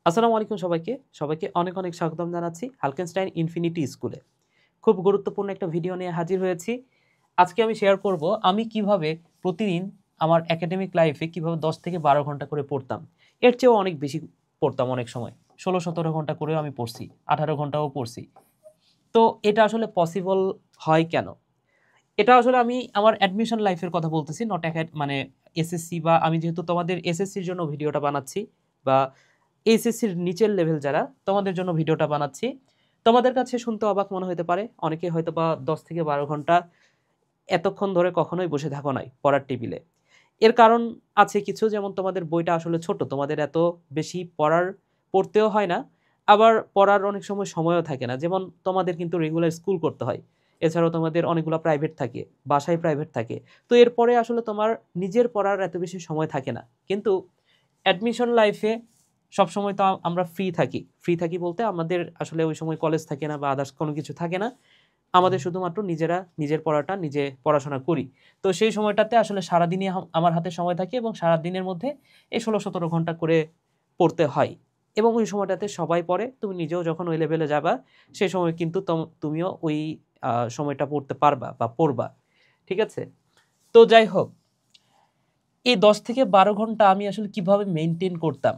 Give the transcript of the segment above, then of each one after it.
আসসালামু আলাইকুম সবাইকে অনেক অনেক স্বাগতম জানাচ্ছি হালকেনস্টাইন ইনফিনিটি স্কুলে। খুব গুরুত্বপূর্ণ একটা ভিডিও নিয়ে হাজির হয়েছি। আজকে আমি শেয়ার করব আমি কিভাবে প্রতিদিন আমার একাডেমিক লাইফে কিভাবে 10 থেকে 12 ঘন্টা করে পড়তাম। এর চেয়েও অনেক বেশি পড়তাম অনেক সময়। 16-17 ঘন্টা করেও আমি পড়ছি, 18 ঘন্টাও পড়ছি। তো এটা আসলে পসিবল হয় কেন? এটা আসলে আমি আমার অ্যাডমিশন লাইফের কথা বলতেছি, নট মানে এসএসসি, বা আমি যেহেতু তোমাদের এসএসসির জন্য ভিডিওটা বানাচ্ছি, বা এইচএসসির নিচের লেভেল যারা, তোমাদের জন্য ভিডিওটা বানাচ্ছি। তোমাদের কাছে শুনতে অবাক মনে হতে পারে, অনেকে হয়তো বা 10 থেকে 12 ঘন্টা এতক্ষণ ধরে কখনোই বসে থাকো নাই পড়ার টেবিলে। এর কারণ আছে কিছু, যেমন তোমাদের বইটা আসলে ছোট, তোমাদের এত বেশি পড়তেও হয় না, আবার পড়ার অনেক সময় সময়ও থাকে না। যেমন তোমাদের কিন্তু রেগুলার স্কুল করতে হয়, এছাড়াও তোমাদের অনেকগুলো প্রাইভেট থাকে, বাসায় প্রাইভেট থাকে। তো এরপরে আসলে তোমার নিজের পড়ার এত বেশি সময় থাকে না। কিন্তু অ্যাডমিশন লাইফে সবসময় তো আমরা ফ্রি থাকি বলতে আমাদের আসলে ওই সময় কলেজ থাকে না বা আদার্স কোনো কিছু থাকে না, আমাদের শুধুমাত্র নিজের পড়াটা নিজে পড়াশোনা করি। তো সেই সময়টাতে আসলে সারাদিনই আমার হাতে সময় থাকে, এবং সারাদিনের মধ্যে এই 16-17 ঘন্টা করে পড়তে হয়। এবং ওই সময়টাতে সবাই পড়ে, তুমি নিজেও যখন ওই লেভেলে যাবা সেই সময় কিন্তু তুমিও ওই সময়টা পড়তে পারবা বা পড়বা। ঠিক আছে? তো যাই হোক, এই 10 থেকে 12 ঘন্টা আমি আসলে কিভাবে মেনটেন করতাম,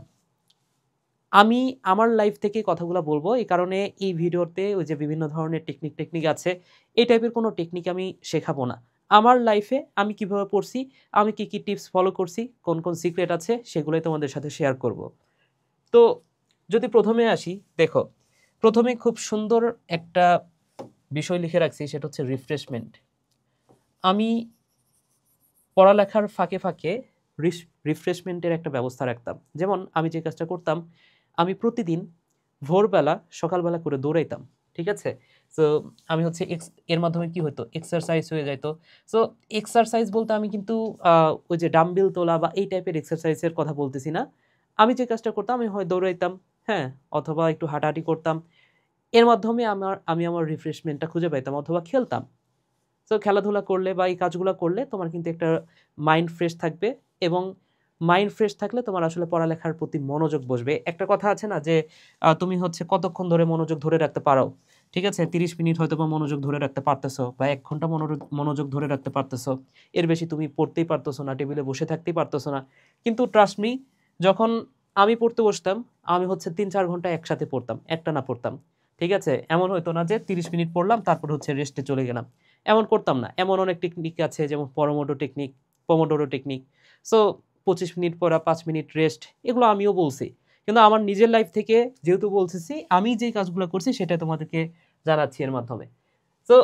আমি আমার লাইফ থেকে কথাগুলো বলবো। এই কারণে এই ভিডিওতে ওই যে বিভিন্ন ধরনের টেকনিক আছে, এই টাইপের কোনো টেকনিক আমি শেখাবো না। আমার লাইফে আমি কিভাবে পড়ছি, আমি কি টিপস ফলো করছি, কোন সিক্রেট আছে, সেগুলোই তোমাদের সাথে শেয়ার করব। তো যদি প্রথমে আসি, দেখো, প্রথমে খুব সুন্দর একটা বিষয় লিখে রাখছি, সেটা হচ্ছে রিফ্রেশমেন্ট। আমি পড়ালেখার ফাঁকে ফাঁকে রিফ্রেশমেন্টের একটা ব্যবস্থা রাখতাম। যেমন আমি যে কাজটা করতাম, আমি প্রতিদিন ভোরবেলা সকালবেলা করে দৌড়াইতাম। ঠিক আছে? সো আমি হচ্ছে এর মাধ্যমে কি হতো, এক্সারসাইজ হয়ে যাইতো। সো এক্সারসাইজ বলতে আমি কিন্তু ওই যে ডাম্বেল তোলা বা এই টাইপের এক্সারসাইজের কথা বলতেছি না। আমি যে কাজটা করতাম, আমি হয় দৌড়াইতাম, হ্যাঁ, অথবা একটু হাঁটাহাঁটি করতাম। এর মাধ্যমে আমি আমার রিফ্রেশমেন্টটা খুঁজে পাইতাম, অথবা খেলতাম। সো খেলাধুলা করলে বা এই কাজগুলো করলে তোমার কিন্তু একটা মাইন্ড ফ্রেশ থাকবে, এবং মাইন্ড ফ্রেশ থাকলে তোমার আসলে পড়ালেখার প্রতি মনোযোগ বসবে। একটা কথা আছে না যে তুমি হচ্ছে কতক্ষণ ধরে মনোযোগ ধরে রাখতে পারো। ঠিক আছে, 30 মিনিট হয়তো বা মনোযোগ ধরে রাখতে পারতেছো, বা 1 ঘন্টা মনোযোগ ধরে রাখতে পারতেছো। এর বেশি তুমি পড়তেই পারতেছো না, টেবিলে বসে থাকতেই পারতেছো না। কিন্তু ট্রাস্ট মি, যখন আমি পড়তে বসতাম, আমি হচ্ছে 3-4 ঘন্টা একসাথে পড়তাম, একটানা পড়তাম। ঠিক আছে? এমন হয়তো না যে 30 মিনিট পড়লাম তারপর হচ্ছে রেস্টে চলে গেলাম, এমন করতাম না। এমন অনেক টেকনিক আছে, যেমন পমোডোরো টেকনিক। সো 25 মিনিট পড়া, 5 মিনিট রেস্ট, এগুলো আমিও বলছি। কিন্তু আমার নিজের লাইফ থেকে যেহেতু বলতেছি, আমি যেই কাজগুলো করছি সেটা তোমাদেরকে জানাচ্ছি এর মাধ্যমে। সো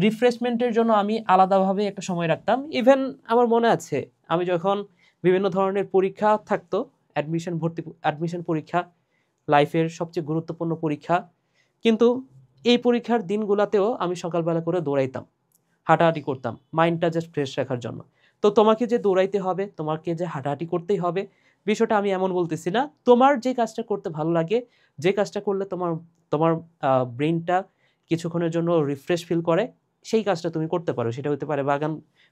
রিফ্রেশমেন্টের জন্য আমি আলাদাভাবে একটা সময় রাখতাম। ইভেন আমার মনে আছে, আমি যখন বিভিন্ন ধরনের পরীক্ষা থাকতো, অ্যাডমিশন পরীক্ষা, লাইফের সবচেয়ে গুরুত্বপূর্ণ পরীক্ষা, কিন্তু এই পরীক্ষার দিনগুলোতেও আমি সকালবেলা করে দৌড়াইতাম, হাঁটাহাঁটি করতাম, মাইন্ডটা জাস্ট ফ্রেশ রাখার জন্য। তো তোমাকে যে দৌড়াইতে হবে, তোমাকে যে হাঁটাহাঁটি করতেই হবে, বিষয়টা আমি এমন বলতেছি না। তোমার যে কাজটা করতে ভালো লাগে, যে কাজটা করলে তোমার তোমার ব্রেইনটা কিছুক্ষণের জন্য রিফ্রেশ ফিল করে, সেই কাজটা তুমি করতে পারো। সেটা হতে পারে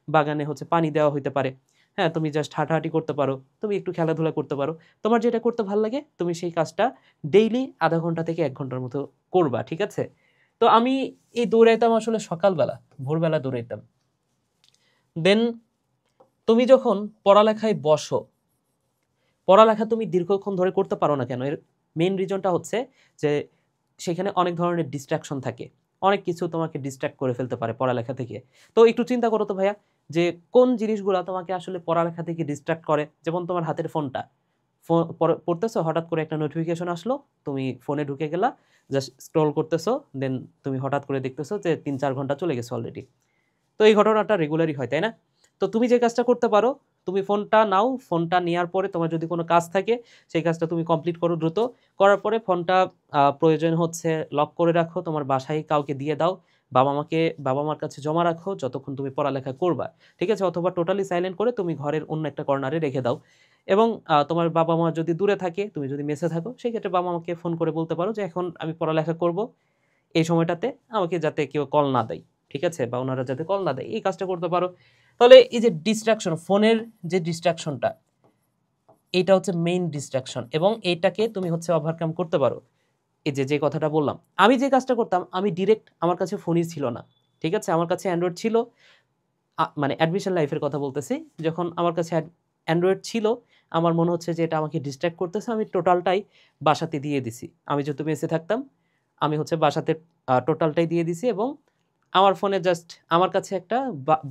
বাগানে হচ্ছে পানি দেওয়া হইতে পারে, হ্যাঁ, তুমি জাস্ট হাঁটাহাঁটি করতে পারো, তুমি একটু খেলাধুলা করতে পারো। তোমার যেটা করতে ভালো লাগে তুমি সেই কাজটা ডেইলি আধা ঘন্টা থেকে 1 ঘন্টার মতো করবা। ঠিক আছে? তো আমি এই দৌড়াইতাম আসলে সকালবেলা, ভোরবেলা দৌড়াইতাম। দেন তুমি যখন পড়ালেখায় বসো, পড়ালেখা তুমি দীর্ঘক্ষণ ধরে করতে পারো না কেন? এর মেইন রিজনটা হচ্ছে যে সেখানে অনেক ধরনের ডিস্ট্রাকশন থাকে, অনেক কিছু তোমাকে ডিস্ট্রাক্ট করে ফেলতে পারে পড়ালেখা থেকে। তো একটু চিন্তা করো তো ভাইয়া, যে কোন জিনিসগুলো তোমাকে আসলে পড়ালেখা থেকে ডিস্ট্রাক্ট করে। যেমন তোমার হাতের ফোনটা, পড়তেছো, হঠাৎ করে একটা নোটিফিকেশন আসলো, তুমি ফোনে ঢুকে গেলা, জাস্ট স্ক্রল করতেছো, দেন তুমি হঠাৎ করে দেখতেছো যে 3-4 ঘন্টা চলে গেছে অলরেডি। তো এই ঘটনাটা রেগুলারই হয়, তাই না? তো তুমি যে কাজটা করতে পারো, তুমি ফোনটা নাও, ফোনটা নেওয়ার পরে তোমার যদি কোনো কাজ থাকে সেই কাজটা তুমি কমপ্লিট করো দ্রুত। করার পরে ফোনটা প্রয়োজন হচ্ছে লক করে রাখো, তোমার বাসায় কাউকে দিয়ে দাও, বাবা মার কাছে জমা রাখো যতক্ষণ তুমি পড়ালেখা করবা। ঠিক আছে? অথবা টোটালি সাইলেন্ট করে তুমি ঘরের অন্য একটা কর্নারে রেখে দাও। এবং তোমার বাবা মা যদি দূরে থাকে, তুমি যদি মেসে থাকো, সেই ক্ষেত্রে বাবা মাকে ফোন করে বলতে পারো যে এখন আমি পড়ালেখা করব, এই সময়টাতে আমাকে যাতে কেউ কল না দেয়। ঠিক আছে? বা ওনারা যাতে কল না দেয়, এই কাজটা করতে পারো। তাহলে এই যে ডিস্ট্রাকশন, ফোনের যে ডিস্ট্রাকশনটা, এইটা হচ্ছে মেইন ডিস্ট্রাকশন, এবং এইটাকে তুমি হচ্ছে ওভারকাম করতে পারো। এই যে কথাটা বললাম, আমি যে কাজটা করতাম, আমি ডিরেক্ট, আমার কাছে ফোনই ছিল না, ঠিক আছে, আমার কাছে অ্যান্ড্রয়েড ছিল, মানে অ্যাডমিশন লাইফের কথা বলতেছি, যখন আমার কাছে অ্যান্ড্রয়েড ছিল, আমার মনে হচ্ছে যে এটা আমাকে ডিস্ট্র্যাক্ট করতেছে, আমি টোটালটাই বাসাতে দিয়ে দিছি। আমি যেহেতু মেসে থাকতাম, আমি হচ্ছে বাসাতে টোটালটাই দিয়ে দিছি, এবং আমার ফোনে জাস্ট আমার কাছে একটা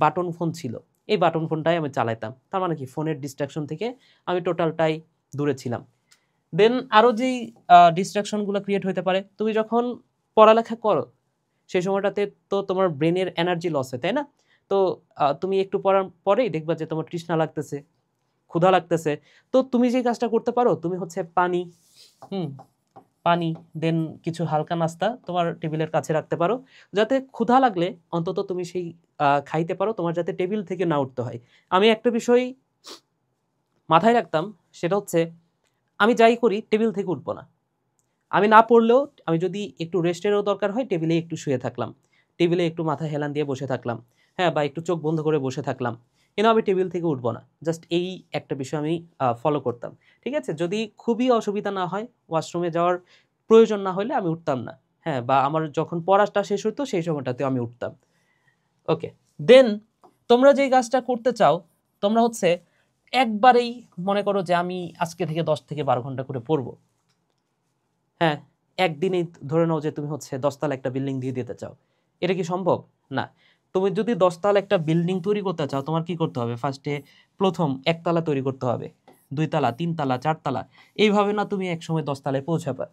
বাটন ফোন ছিল, এই বাটন ফোনটাই আমি চালাইতাম। তার মানে কি, ফোনের ডিস্ট্রাকশন থেকে আমি টোটালটাই দূরে ছিলাম। দেন আরও যেই ডিস্ট্রাকশনগুলো ক্রিয়েট হতে পারে, তুমি যখন পড়ালেখা করো সেই সময়টাতে তো তোমার ব্রেনের এনার্জি লস হয়, তাই না? তো তুমি একটু পড়ার পরেই দেখবা যে তোমার তৃষ্ণা লাগতেছে, ক্ষুধা লাগতেছে। তো তুমি যে কাজটা করতে পারো, তুমি হচ্ছে পানি, পানি, দেন কিছু হালকা নাস্তা তোমার টেবিলের কাছে রাখতে পারো, যাতে ক্ষুধা লাগলে অন্তত তুমি সেই খাইতে পারো, তোমার যাতে টেবিল থেকে না উঠতে হয়। আমি একটা বিষয় মাথায় রাখতাম, সেটা হচ্ছে আমি যাই করি টেবিল থেকে উঠবো না। আমি না পড়লেও, আমি যদি একটু রেস্টেরও দরকার হয়, টেবিলে একটু শুয়ে থাকলাম, টেবিলে একটু মাথা হেলান দিয়ে বসে থাকলাম, হ্যাঁ, বা একটু চোখ বন্ধ করে বসে থাকলাম, কিন্তু আমি টেবিল থেকে উঠবো না। জাস্ট এই একটা বিষয় আমি ফলো করতাম, ঠিক আছে? যদি খুবই অসুবিধা না হয়, ওয়াশরুমে যাওয়ার প্রয়োজন না হলে আমি উঠতাম না, হ্যাঁ, বা আমার যখন পড়াটা শেষ হতো সেই সময়টাতে আমি উঠতাম। ওকে, দেন তোমরা যেই কাজটা করতে চাও, তোমরা হচ্ছে একবারেই মনে করো যে আমি আজকে থেকে 10 থেকে 12 ঘন্টা করে পড়বো, হ্যাঁ, একদিনেই ধরে নাও যে তুমি হচ্ছে 10 তলা একটা বিল্ডিং দিয়ে দিতে চাও। এটা কি সম্ভব? না। তুমি যদি 10 তলা একটা বিল্ডিং তৈরি করতে চাও, তোমার কি করতে হবে? ফার্স্টে প্রথম 1 তলা তৈরি করতে হবে, 2 তলা, 3 তলা, 4 তলা, এইভাবে না তুমি একসময় 10 তলায় পৌঁছাবা।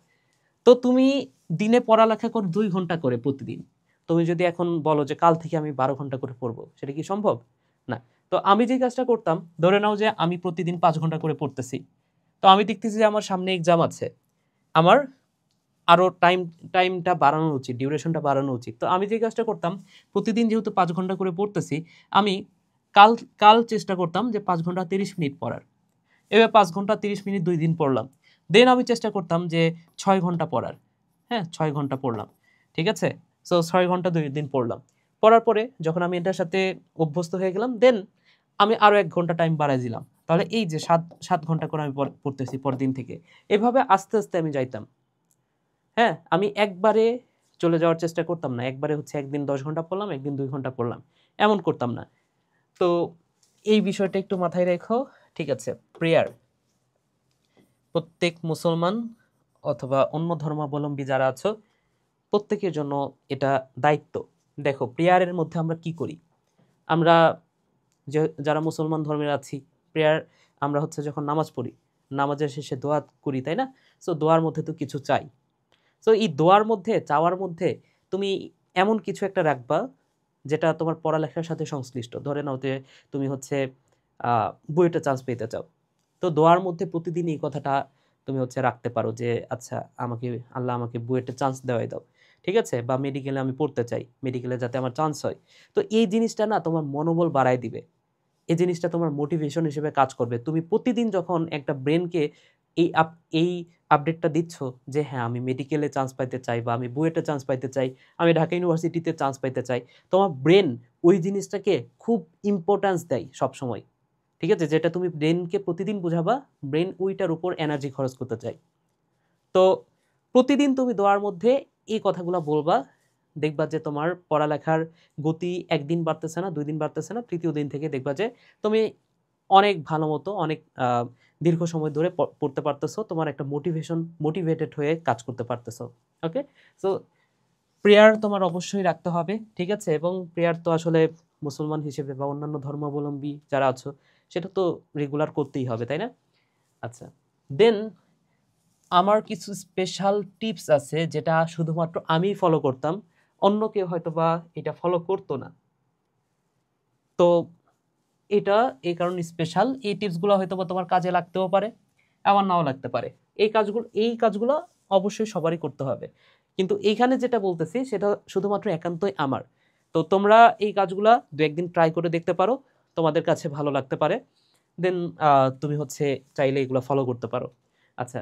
তো তুমি দিনে পড়ালেখা করো 2 ঘন্টা করে প্রতিদিন। তুমি যদি এখন বলো যে কাল থেকে আমি 12 ঘন্টা করে পড়বো, সেটা কি সম্ভব? না। তো আমি যে কাজটা করতাম, ধরে নাও যে আমি প্রতিদিন 5 ঘন্টা করে পড়তেছি। তো আমি দেখতেছি যে আমার সামনে এক্সাম আছে, আমার আরও টাইমটা বাড়ানো উচিত, ডিউরেশনটা বাড়ানো উচিত। তো আমি যে কাজটা করতাম, প্রতিদিন যেহেতু 5 ঘন্টা করে পড়তেছি, আমি কাল কাল চেষ্টা করতাম যে 5 ঘন্টা 30 মিনিট পড়ার। এবার 5 ঘন্টা 30 মিনিট 2 দিন পড়লাম। দেন আমি চেষ্টা করতাম যে 6 ঘন্টা পড়ার। হ্যাঁ, 6 ঘন্টা পড়লাম। ঠিক আছে? সো 6 ঘন্টা 2 দিন পড়লাম। পড়ার পরে যখন আমি এটার সাথে অভ্যস্ত হয়ে গেলাম, দেন আমি আরও 1 ঘন্টা টাইম বাড়ায় দিলাম। তাহলে এই যে 7 ঘন্টা করে আমি পড়তেছি পরের দিন থেকে। এভাবে আস্তে, আস্তে আমি যাইতাম। হ্যাঁ, আমি একবারে চলে যাওয়ার চেষ্টা করতাম না। একবারে হচ্ছে একদিন 10 ঘন্টা পড়লাম, একদিন 2 ঘন্টা পড়লাম। এমন করতাম না। তো এই বিষয়টা একটু মাথায় রেখো। ঠিক আছে? প্রেয়ার, প্রত্যেক মুসলমান অথবা অন্য ধর্মাবলম্বী যারা আছো, প্রত্যেকের জন্য এটা দায়িত্ব। দেখো, প্রেয়ারের মধ্যে আমরা কি করি? আমরা যারা মুসলমান ধর্মের আছি, প্রেয়ার আমরা হচ্ছে যখন নামাজ পড়ি, নামাজের শেষে দোয়া করি, তাই না? সো দোয়ার মধ্যে তো কিছু চাই। সো এই দোয়ার মধ্যে, চাওয়ার মধ্যে তুমি এমন কিছু একটা রাখবা যেটা তোমার পড়ালেখার সাথে সংশ্লিষ্ট। ধরে নাও যে তুমি হচ্ছে বুয়েটে চান্স পেতে চাও। তো দোয়ার মধ্যে প্রতিদিন এই কথাটা তুমি হচ্ছে রাখতে পারো যে আচ্ছা, আমাকে আল্লাহ আমাকে বুয়েটে চান্স দেওয়াই দাও। ঠিক আছে? বা মেডিকেলে আমি পড়তে চাই, মেডিকেলে যাতে আমার চান্স হয়। তো এই জিনিসটা না তোমার মনোবল বাড়ায় দিবে। এই জিনিসটা তোমার মোটিভেশন হিসেবে কাজ করবে। তুমি প্রতিদিন যখন একটা ব্রেনকে এই এই আপডেটটা দিচ্ছ যে হ্যাঁ, আমি মেডিকেলে চান্স পাইতে চাই, বা আমি বুয়েটে চান্স পাইতে চাই, আমি ঢাকা ইউনিভার্সিটিতে চান্স পাইতে চাই, তোমার ব্রেন ওই জিনিসটাকে খুব ইম্পর্ট্যান্স দেয় সবসময়। ঠিক আছে? যেটা তুমি ব্রেনকে প্রতিদিন বুঝাবা, ব্রেন ওইটার উপর এনার্জি খরচ করতে চায়। তো প্রতিদিন তুমি দোয়ার মধ্যে এই কথাগুলো বলবা, দেখবা যে তোমার পড়ালেখার গতি একদিন বাড়তেছে না, 2 দিন বাড়তেছে না, তৃতীয় দিন থেকে দেখবা যে তুমি অনেক ভালো মতো, অনেক দীর্ঘ সময় ধরে পড়তে পারতেছো। তোমার একটা মোটিভেটেড হয়ে কাজ করতে পারতেছো। ওকে? সো প্রেয়ার তোমার অবশ্যই রাখতে হবে, ঠিক আছে? এবং প্রেয়ার তো আসলে মুসলমান হিসেবে বা অন্যান্য ধর্মাবলম্বী যারা আছো, সেটা তো রেগুলার করতেই হবে, তাই না? আচ্ছা, দেন আমার কিছু স্পেশাল টিপস আছে যেটা শুধুমাত্র আমিই ফলো করতাম, অন্য কেউ হয়তো বা এটা ফলো করতো না। তো এটা এই কারণে স্পেশাল, এই টিপসগুলো হয়তো বা তোমার কাজে লাগতেও পারে, আমার নাও লাগতে পারে। এই কাজগুলো অবশ্যই সবারই করতে হবে, কিন্তু এইখানে যেটা বলতেছি সেটা শুধুমাত্র একান্তই আমার। তো তোমরা এই কাজগুলা 2-1 দিন ট্রাই করে দেখতে পারো, তোমাদের কাছে ভালো লাগতে পারে। দেন তুমি হচ্ছে চাইলে এগুলো ফলো করতে পারো। আচ্ছা,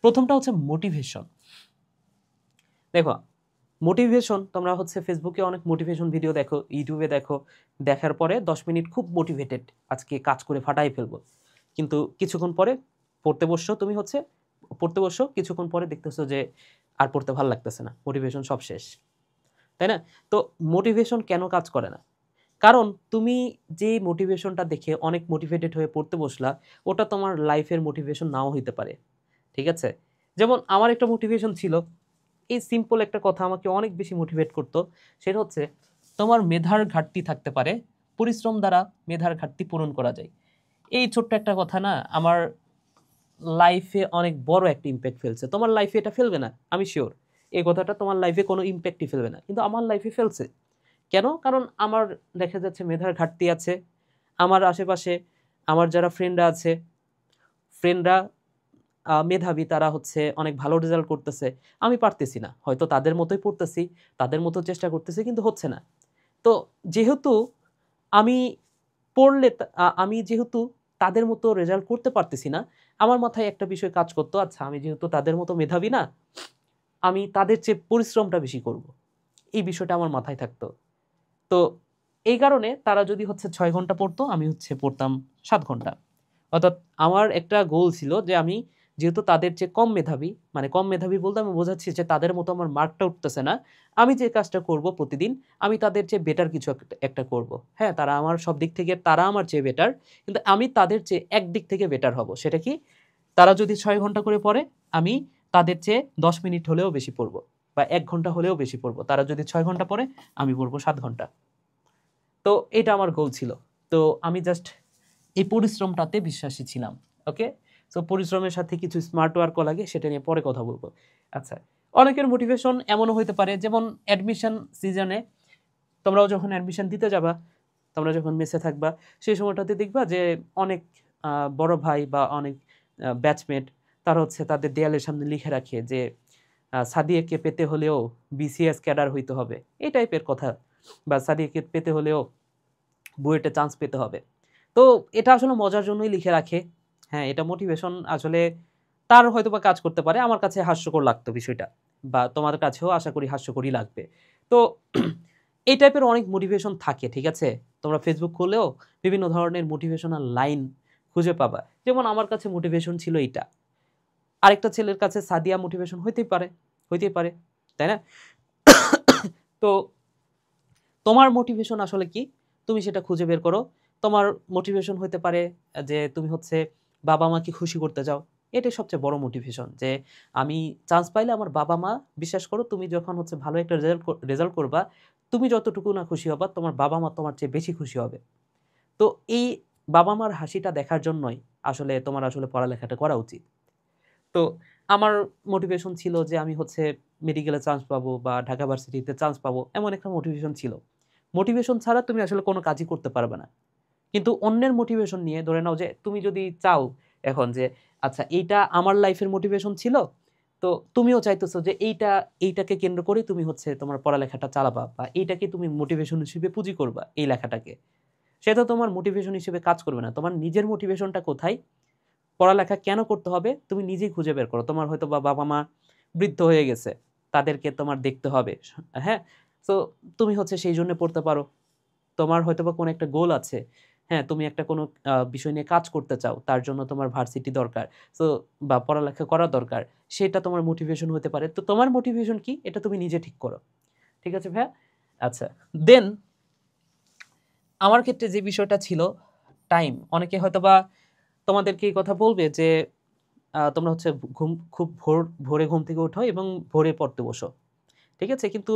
প্রথমটা হচ্ছে মোটিভেশন। দেখো, মোটিভেশন তোমরা হচ্ছে ফেসবুকে অনেক মোটিভেশন ভিডিও দেখো, ইউটিউবে দেখো, দেখার পরে 10 মিনিট খুব মোটিভেটেড, আজকে কাজ করে ফাটাই ফেলবো। কিন্তু কিছুক্ষণ পরে পড়তে বসছো, তুমি হচ্ছে পড়তে বসছো, কিছুক্ষণ পরে দেখতেছো যে আর পড়তে ভালো লাগতেছে না, মোটিভেশন সব শেষ, তাই না? তো মোটিভেশন কেন কাজ করে না? কারণ তুমি যে মোটিভেশনটা দেখে অনেক মোটিভেটেড হয়ে পড়তে বসলা, ওটা তোমার লাইফের মোটিভেশন নাও হইতে পারে, ঠিক আছে? যেমন আমার একটা মোটিভেশন ছিল, এই সিম্পল একটা কথা আমাকে অনেক বেশি মোটিভেট করতো, সেটা হচ্ছে তোমার মেধার ঘাটতি থাকতে পারে, পরিশ্রম দ্বারা মেধার ঘাটতি পূরণ করা যায়। এই ছোট্ট একটা কথা না আমার লাইফে অনেক বড় একটা ইম্প্যাক্ট ফেলছে। তোমার লাইফে এটা ফেলবে না, আমি শিওর। এই কথাটা তোমার লাইফে কোনো ইম্প্যাক্টই ফেলবে না, কিন্তু আমার লাইফে ফেলছে। কেন? কারণ আমার দেখা যাচ্ছে মেধার ঘাটতি আছে। আমার আশেপাশে আমার যারা ফ্রেন্ডরা আছে, ফ্রেন্ডরা মেধাবী, তারা হচ্ছে অনেক ভালো রেজাল্ট করতেছে, আমি পারতেছি না। হয়তো তাদের মতোই পড়তেছি, তাদের মতো চেষ্টা করতেছি, কিন্তু হচ্ছে না। তো যেহেতু আমি পড়লে আমি যেহেতু তাদের মতো রেজাল্ট করতে পারতেছি না, আমার মাথায় একটা বিষয় কাজ করতো, আচ্ছা আমি যেহেতু তাদের মতো মেধাবী না, আমি তাদের চেয়ে পরিশ্রমটা বেশি করব। এই বিষয়টা আমার মাথায় থাকতো। তো এই কারণে তারা যদি হচ্ছে 6 ঘন্টা পড়তো, আমি হচ্ছে পড়তাম 7 ঘন্টা। অর্থাৎ আমার একটা গোল ছিল যে আমি যেহেতু তাদের চেয়ে কম মেধাবী, মানে কম মেধাবী বলতে আমি বোঝাচ্ছি যে তাদের মতো আমার মার্কটা উঠতেছে না, আমি যে কাজটা করব প্রতিদিন, আমি তাদের চেয়ে বেটার কিছু একটা করব। হ্যাঁ, তারা আমার সব দিক থেকে তারা আমার চেয়ে বেটার, কিন্তু আমি তাদের চেয়ে একদিক থেকে বেটার হব। সেটা কি? তারা যদি 6 ঘন্টা করে পড়ে, আমি তাদের চেয়ে 10 মিনিট হলেও বেশি পড়ব, বা 1 ঘন্টা হলেও বেশি পড়ব। তারা যদি 6 ঘন্টা পড়ে, আমি পড়ব 7 ঘন্টা। তো এটা আমার গোল ছিল। তো আমি জাস্ট এই পরিশ্রমটাতে বিশ্বাসী ছিলাম। ওকে, সো পরিশ্রমের সাথে কিছু স্মার্ট ওয়ার্কও লাগে, সেটা নিয়ে পরে কথা বলবো। আচ্ছা, অনেকের মোটিভেশন এমনও হতে পারে, যেমন অ্যাডমিশন সিজনে তোমরাও যখন অ্যাডমিশন দিতে যাবা, তোমরা যখন মেসে থাকবা, সেই সময়টাতে দেখবা যে অনেক বড় ভাই বা অনেক ব্যাচমেট, তারা হচ্ছে তাদের দেয়ালের সামনে লিখে রাখে যে সাদিয়াকে পেতে হলেও বিসিএস ক্যাডার হইতে হবে, এই টাইপের কথা, বা সাদিয়াকে পেতে হলেও বুয়েটে চান্স পেতে হবে। তো এটা আসলে মজার জন্যই লিখে রাখে। হ্যাঁ, এটা মোটিভেশন আসলে তার হয়তোবা কাজ করতে পারে। আমার কাছে হাস্যকর লাগতো বিষয়টা, বা তোমাদের কাছেও আশা করি হাস্যকরই লাগবে। তো এই টাইপের অনেক মোটিভেশন থাকে, ঠিক আছে? তোমরা ফেসবুক খুললেও বিভিন্ন ধরনের মোটিভেশনাল লাইন খুঁজে পাবা। যেমন আমার কাছে মোটিভেশন ছিল এইটা, আরেকটা ছেলের কাছে সাদিয়া মোটিভেশন হইতেই পারে, তাই না? তো তোমার মোটিভেশন আসলে কি, তুমি সেটা খুঁজে বের করো। তোমার মোটিভেশন হতে পারে যে তুমি হচ্ছে বাবা মাকে খুশি করতে চাও, এটাই সবচেয়ে বড় মোটিভেশন, যে আমি চান্স পাইলে আমার বাবা মা, বিশ্বাস করো তুমি যখন হচ্ছে ভালো একটা রেজাল্ট করবা, তুমি যতটুকু না খুশি হবা, তোমার বাবা মা তোমার চেয়ে বেশি খুশি হবে। তো এই বাবা মার হাসিটা দেখার জন্যই আসলে তোমার আসলে পড়ালেখাটা করা উচিত। তো আমার মোটিভেশন ছিল যে আমি হচ্ছে মেডিকেলে চান্স পাবো বা ঢাকা ভার্সিটিতে চান্স পাবো, এমন একটা মোটিভেশন ছিল। মোটিভেশন ছাড়া তুমি আসলে কোনো কাজই করতে পারবে না। কিন্তু অন্যের মোটিভেশন নিয়ে ধরে নাও যে তুমি যদি চাও এখন যে আচ্ছা এইটা আমার লাইফের মোটিভেশন ছিল, তো তুমিও চাইতেছো যে এইটাকে কেন্দ্র করে তুমি হচ্ছে তোমার পড়ালেখাটা চালাবা, বা এইটাকে তুমি মোটিভেশন হিসেবে পুঁজি করবা, এই লেখাটাকে, সেটা তোমার মোটিভেশন হিসেবে কাজ করবে না। তোমার নিজের মোটিভেশনটা কোথায়, পড়ালেখা কেন করতে হবে, তুমি নিজেই খুঁজে বের করো। তোমার হয়তো বা বাবা মা বৃদ্ধ হয়ে গেছে, তাদেরকে তোমার দেখতে হবে, হ্যাঁ, তো তুমি হচ্ছে সেই জন্য পড়তে পারো। তোমার হয়তোবা কোনো একটা গোল আছে, হ্যাঁ, তুমি একটা কোনো বিষয় নিয়ে কাজ করতে চাও, তার জন্য তোমার ভার্সিটি দরকার, তো বা পড়ালেখা করা দরকার, সেটা তোমার মোটিভেশন হতে পারে। তো তোমার মোটিভেশন কি, এটা তুমি নিজে ঠিক করো। ঠিক আছে ভাইয়া? আচ্ছা, দেন আমার ক্ষেত্রে যে বিষয়টা ছিল টাইম, অনেকে হয়তোবা তোমাদেরকে এই কথা বলবে যে তোমরা হচ্ছে খুব ভোরে ঘুম থেকে ওঠো এবং ভোরে পড়তে বসো, ঠিক আছে? কিন্তু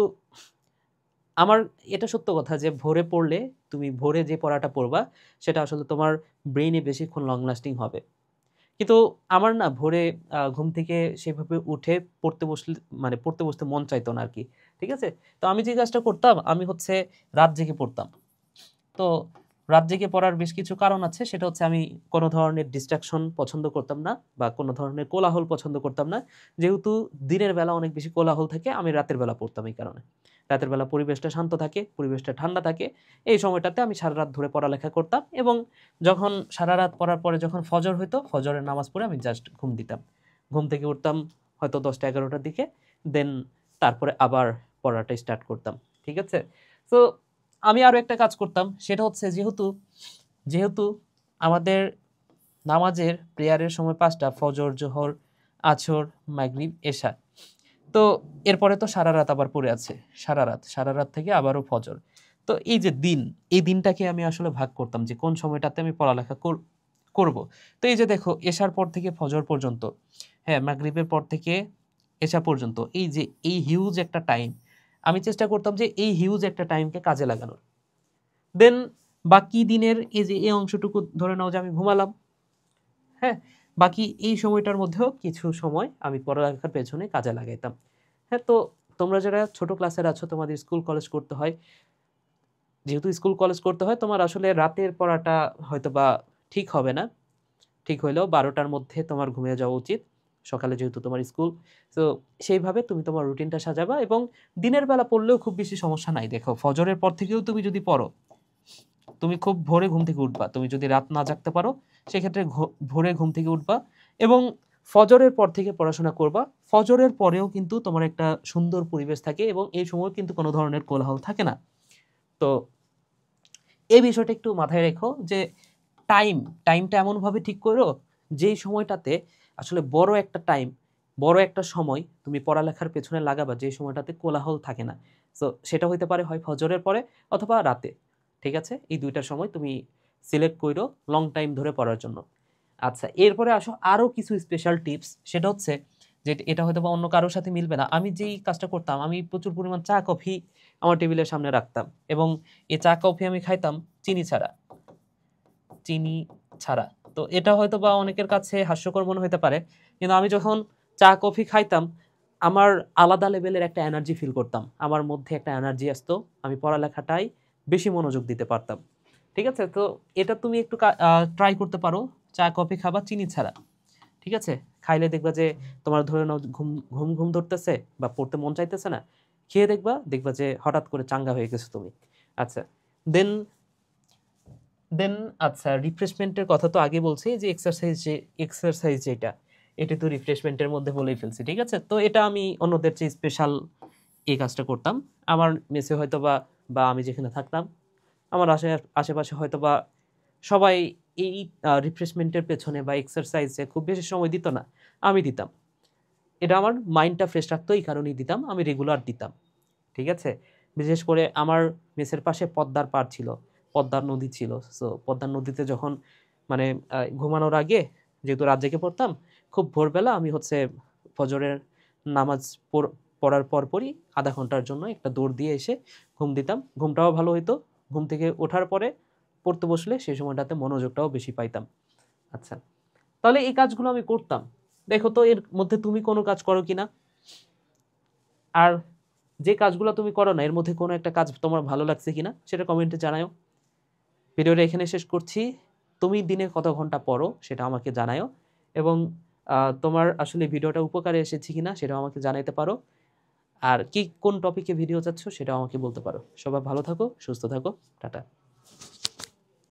আমার এটা সত্য কথা যে ভোরে পড়লে, তুমি ভোরে যে পড়াটা পড়বা, সেটা আসলে তোমার ব্রেইনে বেশিক্ষণ লং লাস্টিং হবে। কিন্তু আমার না ভোরে ঘুম থেকে সেভাবে উঠে পড়তে বসতে মন চাইতো না আরকি। ঠিক আছে? তো আমি যে কাজটা করতাম, আমি হচ্ছে রাত জেগে পড়তাম। তো রাত জেগে পড়ার বেশ কিছু কারণ আছে। সেটা হচ্ছে আমি কোনো ধরনের ডিস্ট্রাকশন পছন্দ করতাম না, বা কোনো ধরনের কোলাহল পছন্দ করতাম না। যেহেতু দিনের বেলা অনেক বেশি কোলাহল থাকে, আমি রাতের বেলা পড়তাম এই কারণে। রাতের বেলা পরিবেশটা শান্ত থাকে, পরিবেশটা ঠান্ডা থাকে। এই সময়টাতে আমি সারারাত ধরে পড়ালেখা করতাম, এবং যখন সারারাত পড়ার পরে যখন ফজর হইতো, ফজরের নামাজ পড়ে আমি জাস্ট ঘুম দিতাম। ঘুম থেকে উঠতাম হয়তো ১০টা-১১টার দিকে। দেন তারপরে আবার পড়াটা স্টার্ট করতাম। ঠিক আছে? সো আমি আরো একটা কাজ করতাম, সেটা হচ্ছে যেহেতু আমাদের নামাজের প্রেয়ারের সময় 5টা, ফজর, জোহর, আসর, মাগরিব, এশা। তো এরপরে তো সারা রাত আবার পড়ে আছে, সারা রাত থেকে আবারও ফজর। তো এই যে দিন, এই দিনটাকে আমি আসলে ভাগ করতাম যে কোন সময়টাতে আমি পড়ালেখা করব। তো এই যে দেখো, এশার পর থেকে ফজর পর্যন্ত, হ্যাঁ, মাগরিবের পর থেকে এশা পর্যন্ত, এই যে এই হিউজ একটা টাইম, আমি চেষ্টা করতাম যে এই হিউজ একটা টাইমকে কাজে লাগানোর। দেন বাকি দিনের এই যে এই অংশটুকু ধরে নাও যে আমি ঘুমালাম, হ্যাঁ, বাকি এই সময়টার মধ্যেও কিছু সময় আমি পড়ালেখার পেছনে কাজে লাগাইতাম। হ্যাঁ, তো তোমরা যারা ছোট ক্লাসের আছো, তোমাদের স্কুল কলেজ করতে হয়, যেহেতু স্কুল কলেজ করতে হয়, তোমার আসলে রাতের পড়াটা হয়তো বা ঠিক হবে না। ঠিক হইলেও 12টার মধ্যে তোমার ঘুমিয়ে যাওয়া উচিত, সকালে যেহেতু তোমার স্কুল। তো সেইভাবে তুমি তোমার রুটিনটা সাজাবা, এবং দিনের বেলা পড়লেও খুব বেশি সমস্যা নাই। দেখো, ফজরের পর থেকেও তুমি যদি পড়ো, তুমি খুব ভোরে ঘুম থেকে উঠবা। তুমি যদি রাত না জাগতে পারো, সেক্ষেত্রে ভোরে ঘুম থেকে উঠবা এবং ফজরের পর থেকে পড়াশোনা করবা। ফজরের পরেও কিন্তু তোমার একটা সুন্দর পরিবেশ থাকে এবং এই সময় কিন্তু কোনো ধরনের কোলাহল থাকে না। তো এই বিষয়টা একটু মাথায় রেখো যে টাইমটা এমনভাবে ঠিক করো যেই সময়টাতে আসলে বড় একটা সময় তুমি পড়ালেখার পেছনে লাগাবা, যে সময়টাতে কোলাহল থাকে না। সো সেটা হইতে পারে হয় ফজরের পরে অথবা রাতে। ঠিক আছে, এই দুইটার সময় তুমি সিলেক্ট করো লং টাইম ধরে পড়ার জন্য। আচ্ছা, এরপরে আসো আরও কিছু স্পেশাল টিপস। সেটা হচ্ছে যে এটা হয়তো বা অন্য কারোর সাথে মিলবে না। আমি যেই কাজটা করতাম, আমি প্রচুর পরিমাণ চা কফি আমার টেবিলের সামনে রাখতাম এবং এই চা কফি আমি খাইতাম চিনি ছাড়া। চিনি ছাড়া। তো এটা হয়তো বা অনেকের কাছে হাস্যকর মনে হতে পারে, কিন্তু আমি যখন চা কফি খাইতাম, আমার আলাদা লেভেলের একটা এনার্জি ফিল করতাম। আমার মধ্যে একটা এনার্জি আসতো, আমি পড়ালেখাটাই বেশি মনোযোগ দিতে পারতাম। ঠিক আছে, তো এটা তুমি একটু ট্রাই করতে পারো, চা কফি খাবা চিনি ছাড়া। ঠিক আছে, খাইলে দেখবা যে তোমার ধরে নাও ঘুম ঘুম ঘুম ধরতেছে বা পড়তে মন চাইতেছে না, খেয়ে দেখবা যে হঠাৎ করে চাঙ্গা হয়ে গেছো তুমি। আচ্ছা, দেন দেন আচ্ছা, রিফ্রেশমেন্টের কথা তো আগে বলছি, যে এক্সারসাইজ যেটা, এটা তো রিফ্রেশমেন্টের মধ্যে বলেই ফেলছি। ঠিক আছে, তো এটা আমি অন্যদের চেয়ে স্পেশাল এই কাজটা করতাম। আমার মেসে হয়তো বা আমি যেখানে থাকতাম, আমার আশেপাশে হয়তো বা সবাই এই রিফ্রেশমেন্টের পেছনে বা এক্সারসাইজে খুব বেশি সময় দিত না, আমি দিতাম। এটা আমার মাইন্ডটা ফ্রেশ রাখতো, এই কারণেই দিতাম, আমি রেগুলার দিতাম। ঠিক আছে, বিশেষ করে আমার মেসের পাশে পদ্মার পাড় ছিল, পদ্মার নদী ছিল। সো পদ্মার নদীতে যখন মানে ঘুমানোর আগে, যেহেতু রাত জেগে পড়তাম, খুব ভোরবেলা আমি হচ্ছে ফজরের নামাজ পড়ার পরপরই আধা ঘন্টার জন্য একটা দৌড় দিয়ে এসে ঘুম দিতাম। ঘুমটাও ভালো হইতো, ঘুম থেকে ওঠার পরে পড়তে বসলে সেই সময়টাতে মনোযোগটাও বেশি পাইতাম। আচ্ছা, তাহলে এই কাজগুলো আমি করতাম। দেখো তো এর মধ্যে তুমি কোনো কাজ করো কিনা, আর যে কাজগুলো তুমি করো না, এর মধ্যে কোনো একটা কাজ তোমার ভালো লাগছে কিনা সেটা কমেন্টে জানাও। ভিডিওটা এখানে শেষ করছি। তুমি দিনে কত ঘন্টা পড়ো সেটা আমাকে জানাও, এবং তোমার আসলে ভিডিওটা উপকারে এসেছে কিনা সেটাও আমাকে জানাইতে পারো। আর কোন টপিকে ভিডিও চাচ্ছ সেটাও আমাকে বলতে পারো। সবাই ভালো থাকো, সুস্থ থাকো, টাটা।